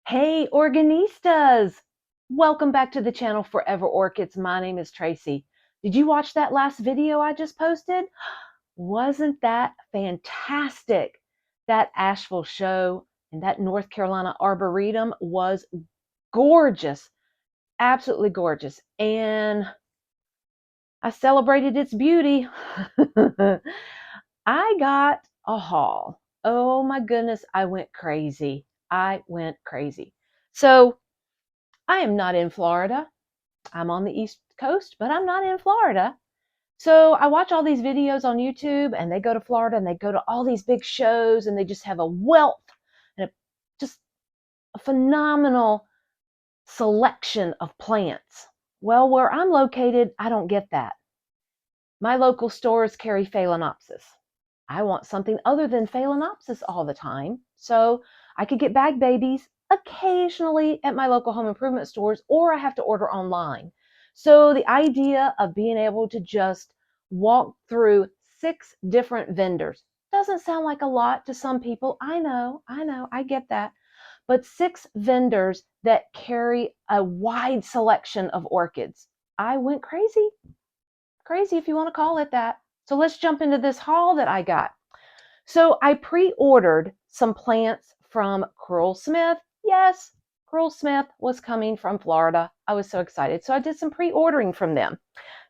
Hey, Organistas! Welcome back to the channel Forever Orchids. My name is Tracy. Did you watch that last video I just posted? Wasn't that fantastic? That Asheville show and that North Carolina Arboretum was gorgeous, absolutely gorgeous. And I celebrated its beauty. I got a haul. Oh my goodness, I went crazy. I went crazy. So I am not in Florida. I'm on the East Coast, but I'm not in Florida. So I watch all these videos on YouTube and they go to Florida and they go to all these big shows and they just have a wealth and just a phenomenal selection of plants. Well, where I'm located, I don't get that. My local stores carry Phalaenopsis. I want something other than Phalaenopsis all the time. So I could get bag babies occasionally at my local home improvement stores, or I have to order online. So the idea of being able to just walk through 6 different vendors doesn't sound like a lot to some people. I know, I get that. But 6 vendors that carry a wide selection of orchids. I went crazy. Crazy if you want to call it that. So let's jump into this haul that I got. So I pre-ordered some plants from Crewel Smith. Yes, Crewel Smith was coming from Florida. I was so excited. So I did some pre-ordering from them.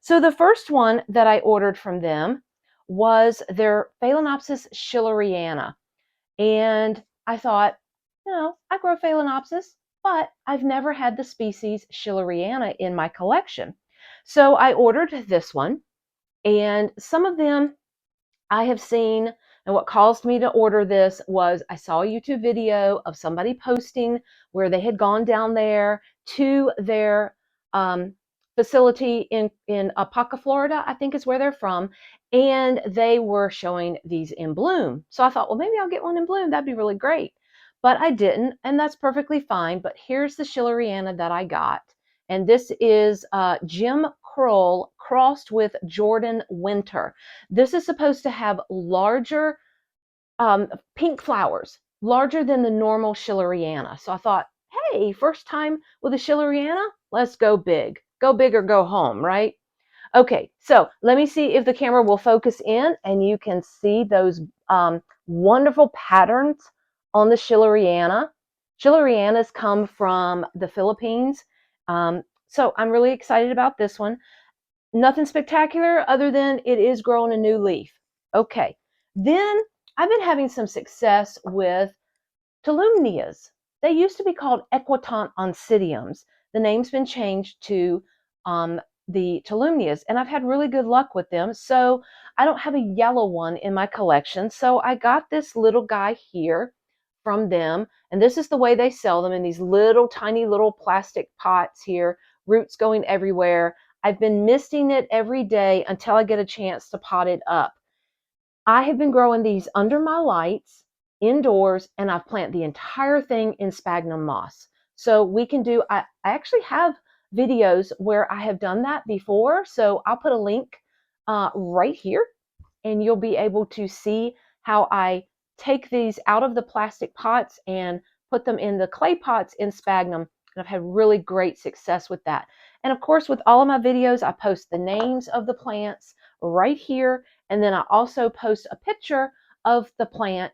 So the first one that I ordered from them was their Phalaenopsis schilleriana. And I thought, I grow Phalaenopsis, but I've never had the species schilleriana in my collection. So I ordered this one, and some of them I have seen, and what caused me to order this was I saw a YouTube video of somebody posting where they had gone down there to their facility in Apopka, Florida, I think is where they're from, and they were showing these in bloom. So I thought, well, maybe I'll get one in bloom. That'd be really great. But I didn't, and that's perfectly fine. But here's the schilleriana that I got. And this is Jim Kroll crossed with Jordan Winter. This is supposed to have larger pink flowers, larger than the normal schilleriana. So I thought, hey, first time with a schilleriana, let's go big. Go big or go home, right? Okay, so let me see if the camera will focus in and you can see those wonderful patterns on the schilleriana. Schillerianas come from the Philippines. So I'm really excited about this one. Nothing spectacular other than it is growing a new leaf. Okay, then I've been having some success with tolumnias. They used to be called equitant oncidiums. The name's been changed to the tolumnias, and I've had really good luck with them. So I don't have a yellow one in my collection. So I got this little guy here from them, and this is the way they sell them in these little tiny little plastic pots here, roots going everywhere. I've been misting it every day until I get a chance to pot it up. I have been growing these under my lights indoors, and I've planted the entire thing in sphagnum moss. So we can do, I actually have videos where I have done that before. So I'll put a link right here, and you'll be able to see how I take these out of the plastic pots and put them in the clay pots in sphagnum. And I've had really great success with that. And of course, with all of my videos, I post the names of the plants right here. And then I also post a picture of the plant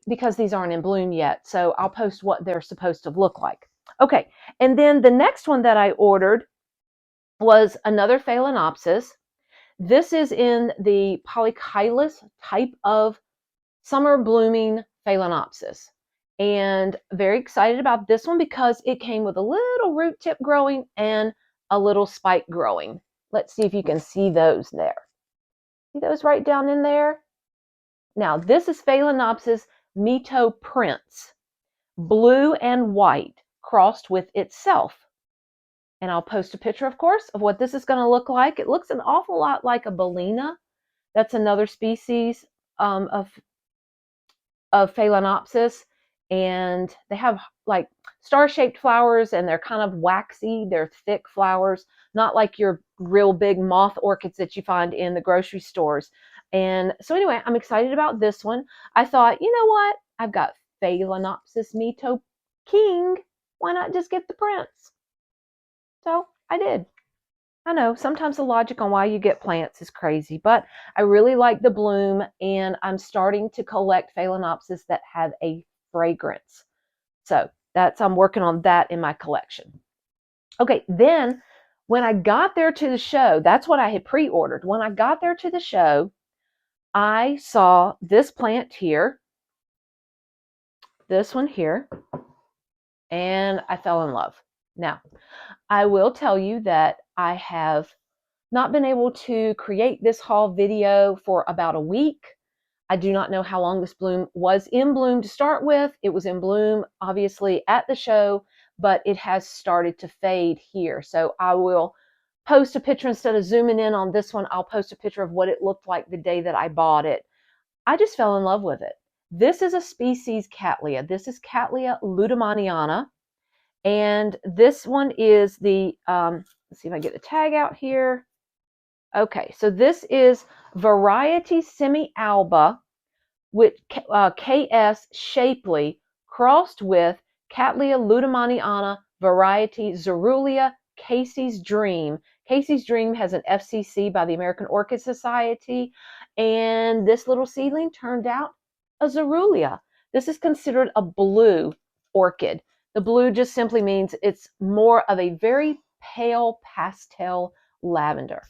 because these aren't in bloom yet. So I'll post what they're supposed to look like. Okay, and then the next one that I ordered was another Phalaenopsis. This is in the polychilous type of summer blooming Phalaenopsis. And very excited about this one because it came with a little root tip growing and a little spike growing. Let's see if you can see those there. See those right down in there? Now, this is Phalaenopsis Mituo Prince, blue and white crossed with itself. And I'll post a picture, of course, of what this is going to look like. It looks an awful lot like a Bellina. That's another species of Phalaenopsis, and they have like star-shaped flowers, and they're kind of waxy. They're thick flowers, not like your real big moth orchids that you find in the grocery stores. And so anyway, I'm excited about this one. I thought, you know what? I've got Phalaenopsis Mituo king, why not just get the prince? So I did. I know sometimes the logic on why you get plants is crazy, but I really like the bloom, and I'm starting to collect Phalaenopsis that have a fragrance. So I'm working on that in my collection. Okay, then when I got there to the show, that's what I had pre-ordered. When I got there to the show, I saw this plant here, this one here, and I fell in love. Now, I will tell you that I have not been able to create this haul video for about a week. I do not know how long this bloom was in bloom to start with. It was in bloom, obviously, at the show, but it has started to fade here. So I will post a picture instead of zooming in on this one. I'll post a picture of what it looked like the day that I bought it. I just fell in love with it. This is a species cattleya. This is Cattleya lueddemanniana. And this one is the, let's see if I get the tag out here. Okay, so this is variety semi-alba with KS shapely crossed with Cattleya lueddemanniana variety Xerulea Casey's Dream. Casey's Dream has an FCC by the American Orchid Society, and this little seedling turned out a Xerulea. This is considered a blue orchid. The blue just simply means it's more of a very pale pastel lavender.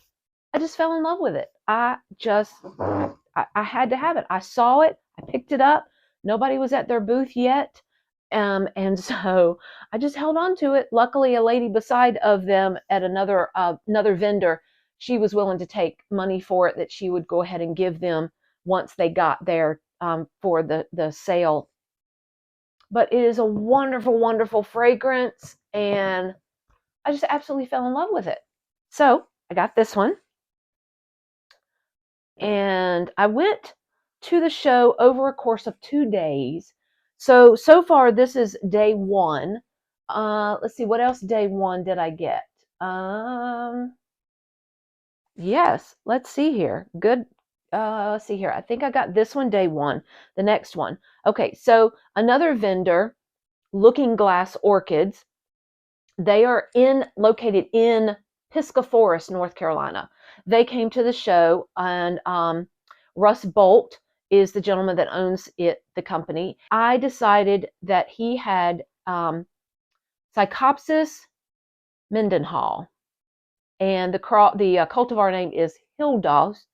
I just fell in love with it. I had to have it. I saw it. I picked it up. Nobody was at their booth yet. And so I just held on to it. Luckily, a lady beside of them at another vendor, she was willing to take money for it that she would go ahead and give them once they got there for the sale. But it is a wonderful, wonderful fragrance, and I just absolutely fell in love with it. So I got this one. And I went to the show over a course of 2 days. So far, this is day one. Let's see, what else day one did I get? Yes, let's see here. Good. Let's see here. I think I got this one day one, the next one. Okay, so another vendor, Looking Glass Orchids. They are located in Pisgah Forest, North Carolina. They came to the show, and Russ Bolt is the gentleman that owns the company. I decided that he had Psychopsis Mendenhall, and the cultivar name is Hildos,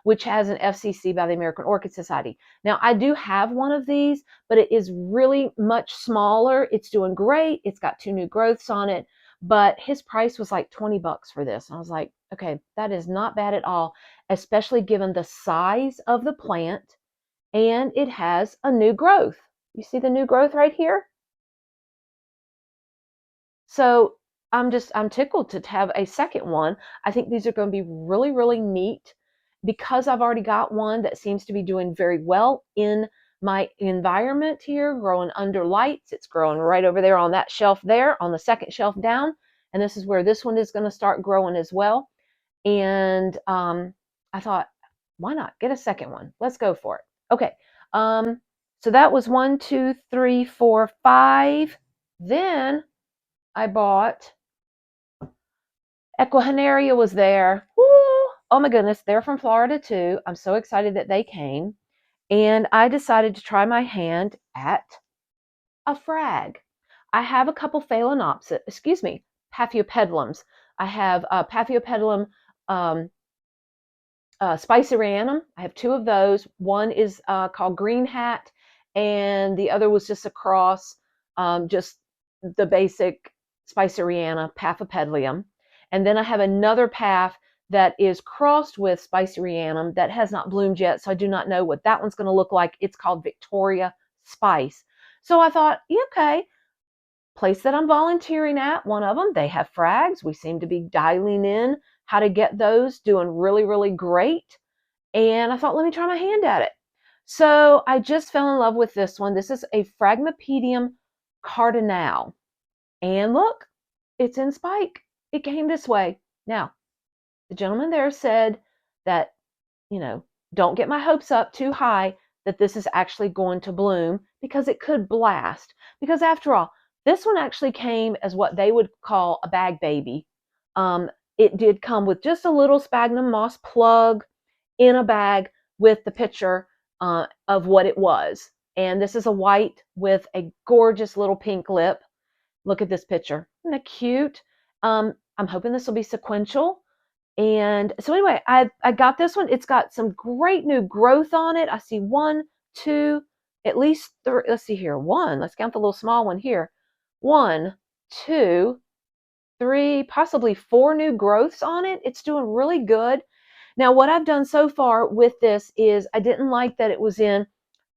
which has an FCC by the American Orchid Society. Now, I do have one of these, but it is really much smaller. It's doing great. It's got 2 new growths on it, but his price was like $20 for this. And I was like, okay, that is not bad at all, especially given the size of the plant, and it has a new growth. You see the new growth right here? So I'm tickled to have a second one. I think these are going to be really, really neat because I've already got one that seems to be doing very well in my environment here, growing under lights. It's growing right over there on that shelf there, on the second shelf down. And this is where this one is going to start growing as well. And I thought, why not get a second one? Let's go for it. Okay. So that was 1, 2, 3, 4, 5. Then I bought Equihanaria was there. Woo! Oh my goodness, they're from Florida too. I'm so excited that they came. And I decided to try my hand at a Phrag. I have a couple Paphiopedilums. I have Paphiopedilum Spicerianum. I have 2 of those. One is called Green Hat, and the other was just a cross, just the basic Spiceriana Paphiopedilum. And then I have another Paph that is crossed with Spicerianum that has not bloomed yet, so I do not know what that one's going to look like. It's called Victoria Spice. So I thought, okay, place that I'm volunteering at, one of them, they have Phrags. We seem to be dialing in how to get those, doing really, really great. And I thought, let me try my hand at it. So I just fell in love with this one. This is a Phragmipedium Cardinale. And look, it's in spike. It came this way. Now, the gentleman there said that, don't get my hopes up too high. that this is actually going to bloom, because it could blast. Because after all, this one actually came as what they would call a bag baby. It did come with just a little sphagnum moss plug in a bag with the picture of what it was. And this is a white with a gorgeous little pink lip. Look at this picture. Isn't that cute? I'm hoping this will be sequential. And so anyway, I got this one. It's got some great new growth on it. I see one, two, at least three. Let's see here. One. Let's count the little small one here. One, two, three, possibly four new growths on it. It's doing really good. Now, what I've done so far with this is I didn't like that it was in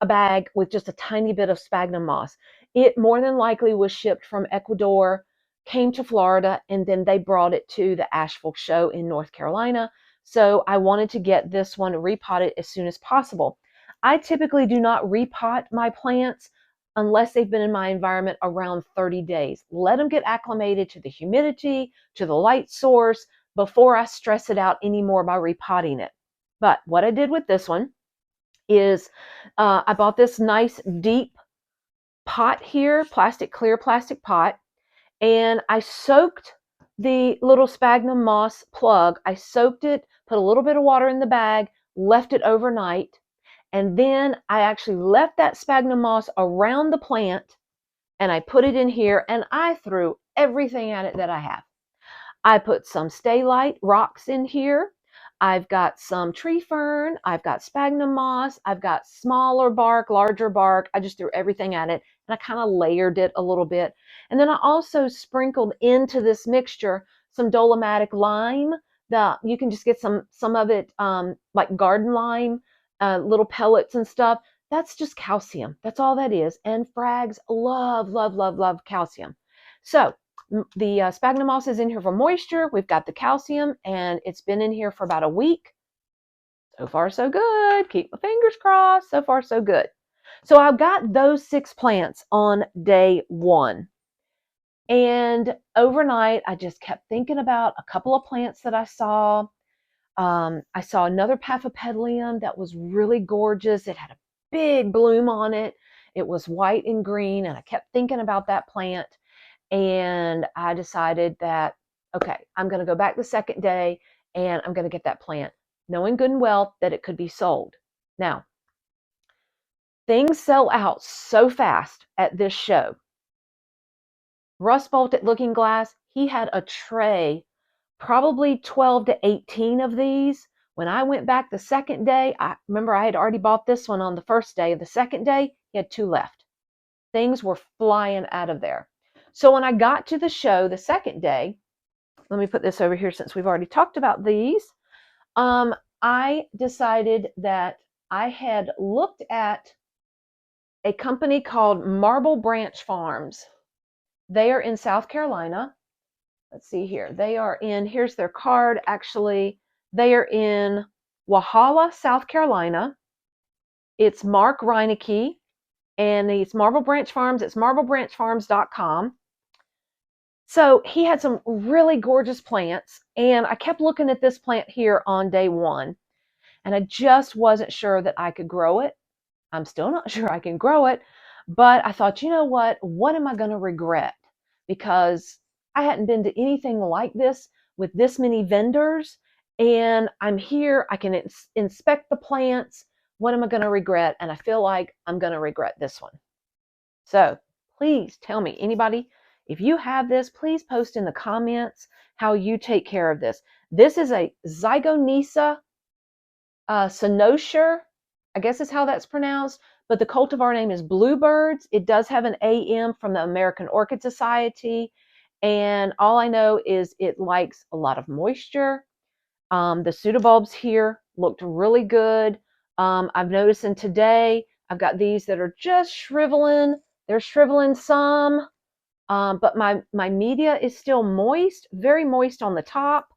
a bag with just a tiny bit of sphagnum moss. It more than likely was shipped from Ecuador, came to Florida, and then they brought it to the Asheville show in North Carolina. So I wanted to get this one repotted as soon as possible. I typically do not repot my plants unless they've been in my environment around 30 days. Let them get acclimated to the humidity, to the light source, before I stress it out anymore by repotting it. But what I did with this one is I bought this nice deep pot here, clear plastic pot, and I soaked the little sphagnum moss plug. I soaked it, put a little bit of water in the bag, left it overnight, and then I actually left that sphagnum moss around the plant, and I put it in here, and I threw everything at it that I have. I put some stay-light rocks in here. I've got some tree fern. I've got sphagnum moss. I've got smaller bark, larger bark. I just threw everything at it, and I kind of layered it a little bit. And then I also sprinkled into this mixture some dolomitic lime. You can just get some of it, like garden lime, little pellets and stuff. That's just calcium. That's all that is. And frags love, love, love, love calcium. So the sphagnum moss is in here for moisture. We've got the calcium, and it's been in here for about a week. So far, so good. Keep my fingers crossed. So far, so good. So I've got those 6 plants on day 1. And overnight, I just kept thinking about a couple of plants that I saw. I saw another Paphiopedilum that was really gorgeous. It had a big bloom on it. It was white and green, and I kept thinking about that plant. And I decided that, okay, I'm going to go back the second day, and I'm going to get that plant, knowing good and well that it could be sold. Now, things sell out so fast at this show. Russ Bolt at Looking Glass, he had a tray, probably 12 to 18 of these. When I went back the second day, I remember I had already bought this one on the first day. The second day, he had 2 left. Things were flying out of there. So when I got to the show the second day, let me put this over here since we've already talked about these. I decided that I had looked at a company called Marble Branch Farms. They are in South Carolina. Let's see here. They are in, here's their card actually. They are in Walhalla, South Carolina. It's Mark Reinecke, and it's Marble Branch Farms. It's marblebranchfarms.com. So he had some really gorgeous plants, and I kept looking at this plant here on day 1, and I just wasn't sure that I could grow it. I'm still not sure I can grow it, but I thought, you know what am I going to regret? Because I hadn't been to anything like this with this many vendors, and I'm here, I can inspect the plants. What am I going to regret? And I feel like I'm going to regret this one. So please tell me, anybody, if you have this, please post in the comments how you take care of this. This is a Zygonisia Cynosure, I guess is how that's pronounced, but the cultivar name is Bluebirds. It does have an AM from the American Orchid Society, and all I know is it likes a lot of moisture. The pseudobulbs here looked really good. I've noticed in today, I've got these that are just shriveling. They're shriveling some, but my media is still moist, very moist on the top.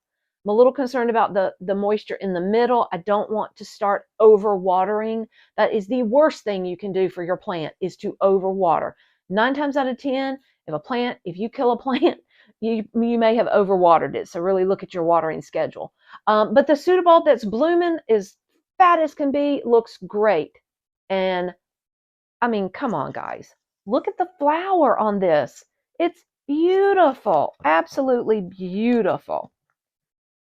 I'm a little concerned about the moisture in the middle. I don't want to start overwatering. That is the worst thing you can do for your plant, is to overwater. 9 times out of 10, if you kill a plant, you may have overwatered it. So really look at your watering schedule. But the pseudobulb that's blooming is fat as can be, looks great. And I mean, come on, guys. Look at the flower on this. It's beautiful, absolutely beautiful.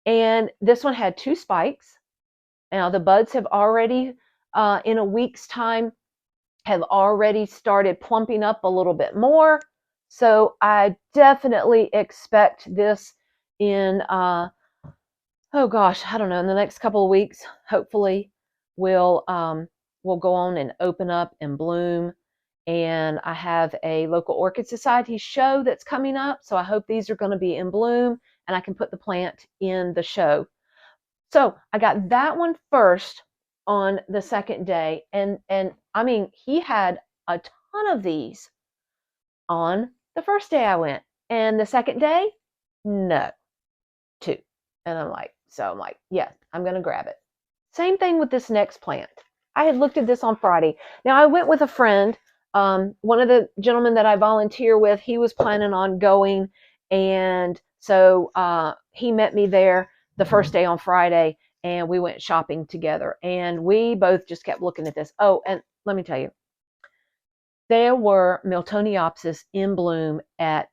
And this one had 2 spikes. Now the buds have already, in a week's time, have already started plumping up a little bit more. So I definitely expect this in, oh gosh, I don't know, in the next couple of weeks, hopefully will go on and open up and bloom. And I have a local Orchid Society show that's coming up, so I hope these are going to be in bloom and I can put the plant in the show. So I got that one first on the second day, and I mean, he had a ton of these on the first day I went, and the second day, no, 2. And I'm like, yeah, I'm going to grab it. Same thing with this next plant. I had looked at this on Friday. Now I went with a friend. One of the gentlemen that I volunteer with, he was planning on going, and so he met me there the first day on Friday, and we went shopping together. And we both just kept looking at this. Oh, and let me tell you, there were Miltonopsis in bloom at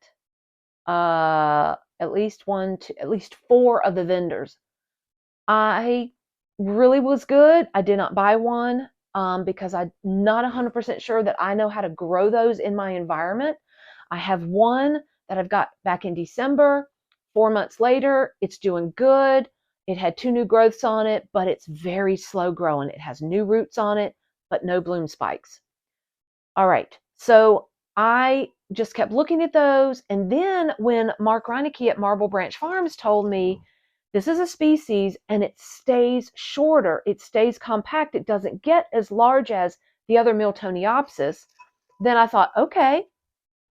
least 4 of the vendors. I really was good. I did not buy one because I'm not 100% sure that I know how to grow those in my environment. I have one that I've got back in December. 4 months later, it's doing good. It had 2 new growths on it, but it's very slow growing. It has new roots on it, but no bloom spikes. All right, so I just kept looking at those. And then when Mark Reinecke at Marble Branch Farms told me this is a species and it stays shorter, it stays compact, it doesn't get as large as the other Miltonopsis, then I thought, okay,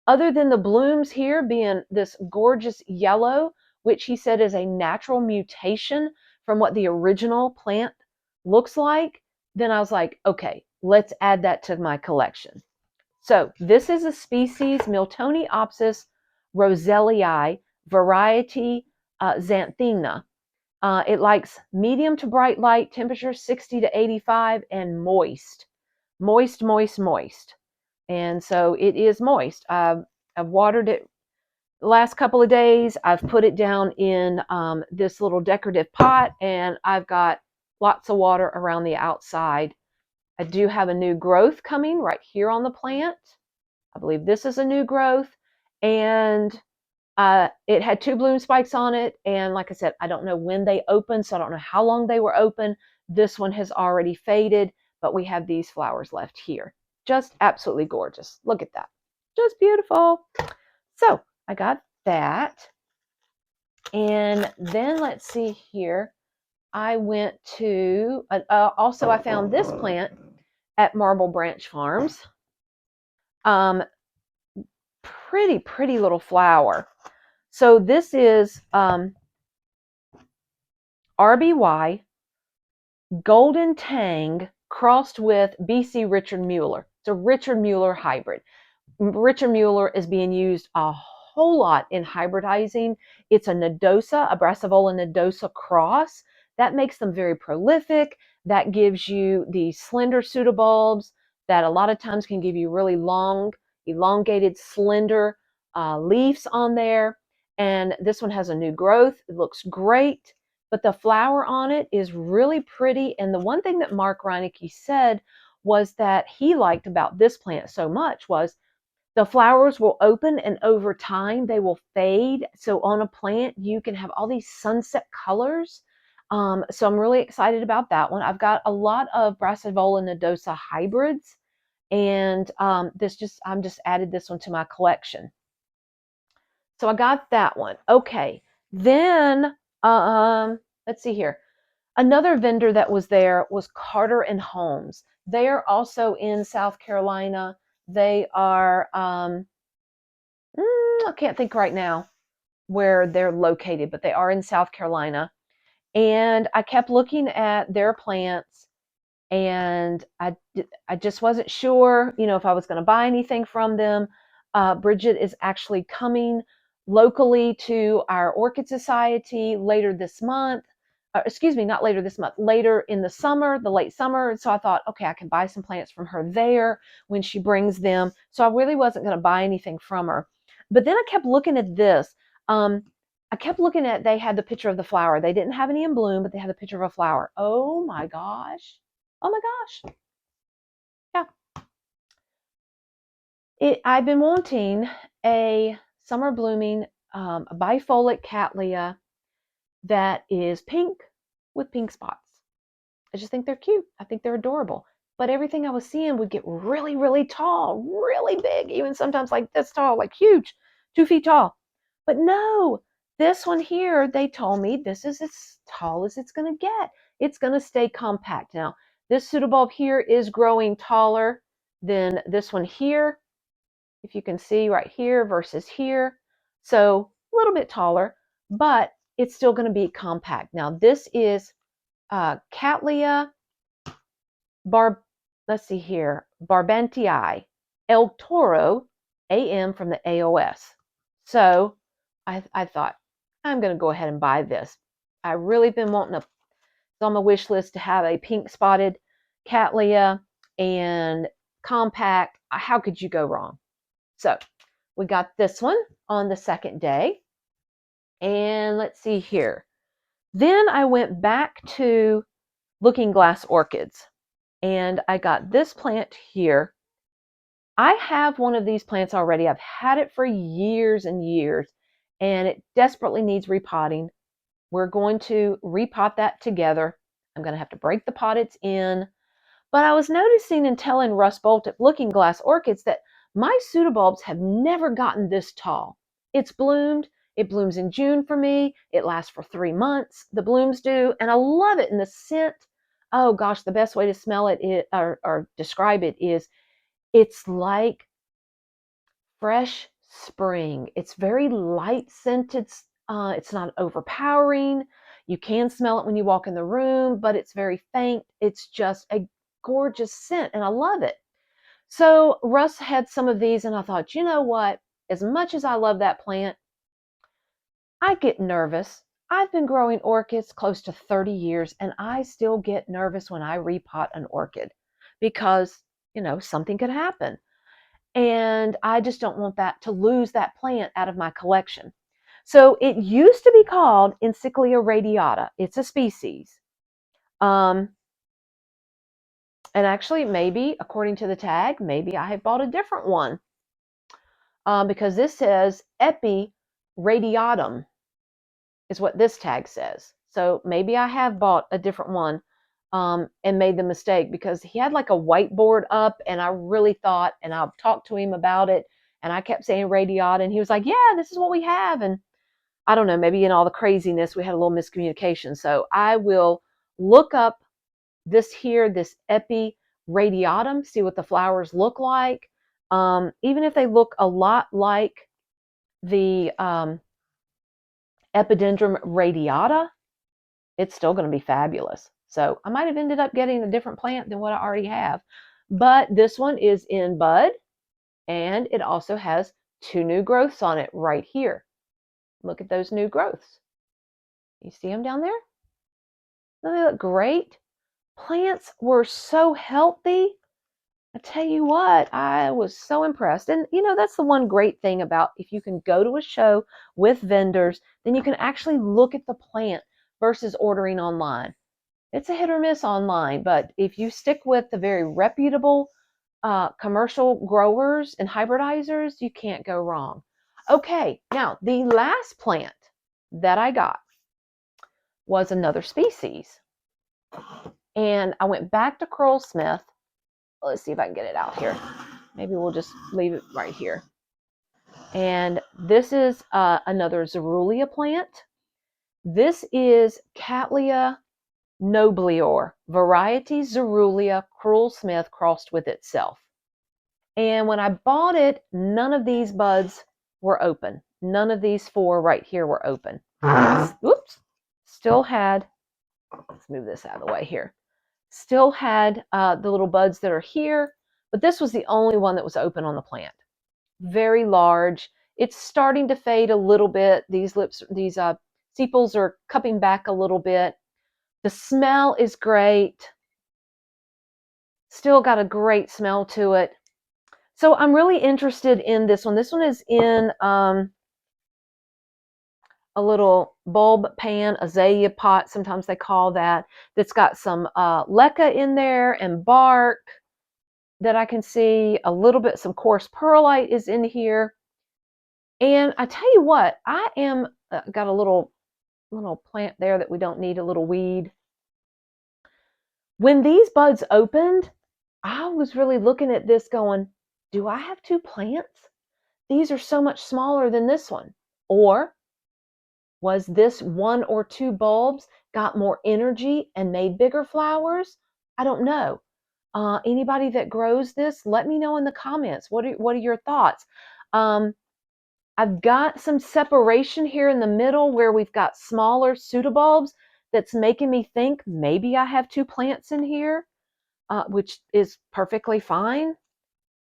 other than the blooms here being this gorgeous yellow, which he said is a natural mutation from what the original plant looks like, then I was like, okay, let's add that to my collection. So this is a species, Miltonopsis roezlii, variety xanthina. It likes medium to bright light, temperature 60 to 85, and moist. Moist, moist, moist. And so it is moist. I've watered it the last couple of days. I've put it down in this little decorative pot, and I've got lots of water around the outside. I do have a new growth coming right here on the plant. I believe this is a new growth, and it had 2 bloom spikes on it. And like I said, I don't know when they opened, so I don't know how long they were open. This one has already faded, but we have these flowers left here. Just absolutely gorgeous. Look at that. Just beautiful. So I got that. And then let's see here. I went to, also I found this plant at Marble Branch Farms. Pretty little flower. So this is RBY Golden Tang crossed with BC Richard Mueller. It's a Richard Mueller hybrid. Richard Mueller is being used a whole lot in hybridizing. It's a nodosa, a Brassavola nodosa cross. That makes them very prolific. That gives you the slender pseudobulbs that a lot of times can give you really long, elongated, slender leaves on there. And this one has a new growth. It looks great, but the flower on it is really pretty. And the one thing that Mark Reinecke said was that he liked about this plant so much was the flowers will open and over time they will fade. So on a plant, you can have all these sunset colors. So I'm really excited about that one. I've got a lot of Brassavola nodosa hybrids, and I'm just added this one to my collection. So I got that one. Okay, then let's see here. Another vendor that was there was Carter and Holmes. They are also in South Carolina. They are, I can't think right now where they're located, but they are in South Carolina. And I kept looking at their plants, and I just wasn't sure, if I was going to buy anything from them. Bridget is actually coming locally to our Orchid Society later this month. excuse me, not later this month, later in the summer, the late summer. And so I thought, okay, I can buy some plants from her there when she brings them. So I really wasn't going to buy anything from her. But then I kept looking at this. I kept looking at, they had the picture of the flower. They didn't have any in bloom, but they had the picture of a flower. Oh my gosh. Oh my gosh. Yeah. I've been wanting a summer blooming a bifolic cattleya that is pink with pink spots. I just think they're cute. I think they're adorable. But everything I was seeing would get really, really tall, really big, even sometimes like this tall, like huge, 2 feet tall. But no, this one here, they told me this is as tall as it's going to get. It's going to stay compact. Now, this pseudobulb here is growing taller than this one here, if you can see right here versus here. So a little bit taller, but it's still going to be compact. Now, this is Cattleya let's see here, Barbantii, El Toro, AM from the AOS. So I thought, I'm going to go ahead and buy this. I really been wanting it's on my wish list to have a pink spotted Cattleya and compact. How could you go wrong? So we got this one on the second day. And let's see here. Then I went back to Looking Glass Orchids. And I got this plant here. I have one of these plants already. I've had it for years and years, and it desperately needs repotting. We're going to repot that together. I'm going to have to break the pot it's in. But I was noticing and telling Russ Bolt at Looking Glass Orchids that my pseudobulbs have never gotten this tall. It's bloomed. It blooms in June for me. It lasts for 3 months. The blooms do, and I love it. And the scent, oh gosh, the best way to smell it or describe it is it's like fresh spring. It's very light scented. It's not overpowering. You can smell it when you walk in the room, but it's very faint. It's just a gorgeous scent, and I love it. So Russ had some of these, and I thought, you know what? As much as I love that plant, I get nervous. I've been growing orchids close to 30 years, and I still get nervous when I repot an orchid because, something could happen. And I just don't want that to lose that plant out of my collection. So it used to be called Enc.radiata. It's a species. And actually, maybe, according to the tag, maybe I have bought a different one because this says Enc.radiatum is what this tag says. So maybe I have bought a different one and made the mistake because he had like a whiteboard up and I really thought, and I've talked to him about it, and I kept saying radiata, and he was like, yeah, this is what we have. And I don't know, maybe in all the craziness, we had a little miscommunication. So I will look up this here, this Enc.radiatum, see what the flowers look like. Even if they look a lot like the Epidendrum radiata, it's still going to be fabulous. So I might have ended up getting a different plant than what I already have. But this one is in bud, and it also has 2 new growths on it right here. Look at those new growths. You see them down there? Don't they look great? Plants were so healthy. I tell you what, I was so impressed. And that's the one great thing about if you can go to a show with vendors, then you can actually look at the plant versus ordering online. It's a hit or miss online, but if you stick with the very reputable commercial growers and hybridizers, you can't go wrong. Okay, now the last plant that I got was another species. And I went back to Curlsmith. Let's see if I can get it out here. Maybe we'll just leave it right here. And this is another Coerulea plant. This is Cattleya nobilior, variety Coerulea Curlsmith crossed with itself. And when I bought it, none of these buds were open. None of these 4 right here were open. Oops. Still had, let's move this out of the way here. Still had the little buds that are here, but this was the only one that was open on the plant. Very large. It's starting to fade a little bit. These sepals are cupping back a little bit. The smell is great. Still got a great smell to it. So I'm really interested in this one. This one is in a little bulb pan, azalea pot, sometimes they call that. That's got some leca in there and bark that I can see. A little bit, some coarse perlite is in here. And I tell you what, I am got a little plant there that we don't need, a little weed. When these buds opened, I was really looking at this going, do I have two plants? These are so much smaller than this one. Or was this one or two bulbs got more energy and made bigger flowers? I don't know. Anybody that grows this, let me know in the comments. What are your thoughts? I've got some separation here in the middle where we've got smaller pseudobulbs that's making me think maybe I have two plants in here, which is perfectly fine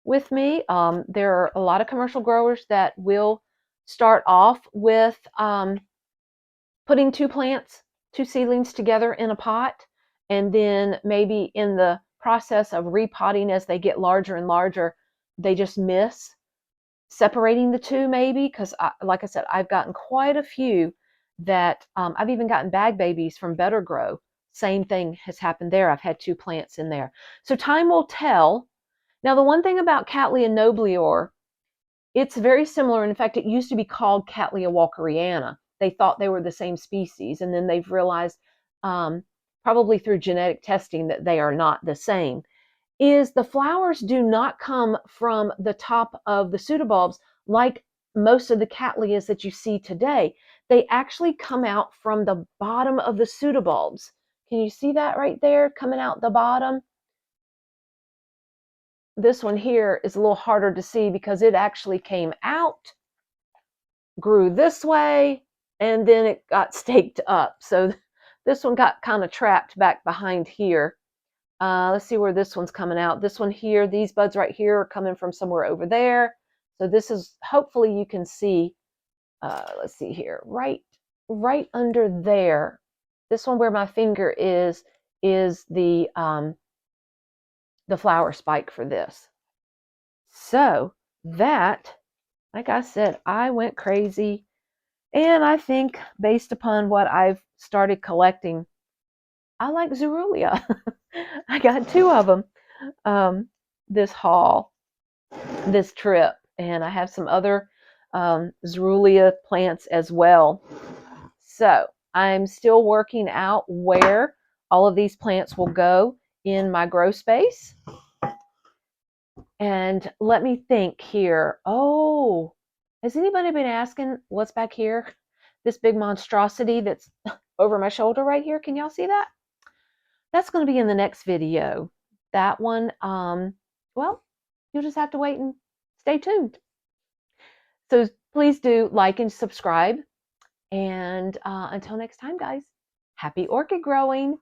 with me. There are a lot of commercial growers that will start off with putting two plants, two seedlings together in a pot, and then maybe in the process of repotting as they get larger and larger, they just miss separating the two maybe, because like I said, I've gotten quite a few that I've even gotten bag babies from Better Grow. Same thing has happened there. I've had two plants in there. So time will tell. Now, the one thing about Cattleya nobilior, it's very similar. In fact, it used to be called Cattleya walkeriana. They thought they were the same species, and then they've realized, probably through genetic testing, that they are not the same. Is the flowers do not come from the top of the pseudobulbs like most of the cattleyas that you see today. They actually come out from the bottom of the pseudobulbs. Can you see that right there coming out the bottom? This one here is a little harder to see because it actually came out, grew this way, and then it got staked up. So this one got kind of trapped back behind here. Let's see where this one's coming out. This one here, these buds right here are coming from somewhere over there. So this is, hopefully you can see, let's see here, right under there. This one where my finger is the flower spike for this. So that, like I said, I went crazy. And I think based upon what I've started collecting, I like xerulea. I got two of them this haul, this trip. And I have some other xerulea plants as well. So I'm still working out where all of these plants will go in my grow space. And let me think here. Oh, has anybody been asking what's back here? This big monstrosity that's over my shoulder right here. Can y'all see that? That's going to be in the next video. That one, well, you'll just have to wait and stay tuned. So please do like and subscribe. And until next time, guys, happy orchid growing.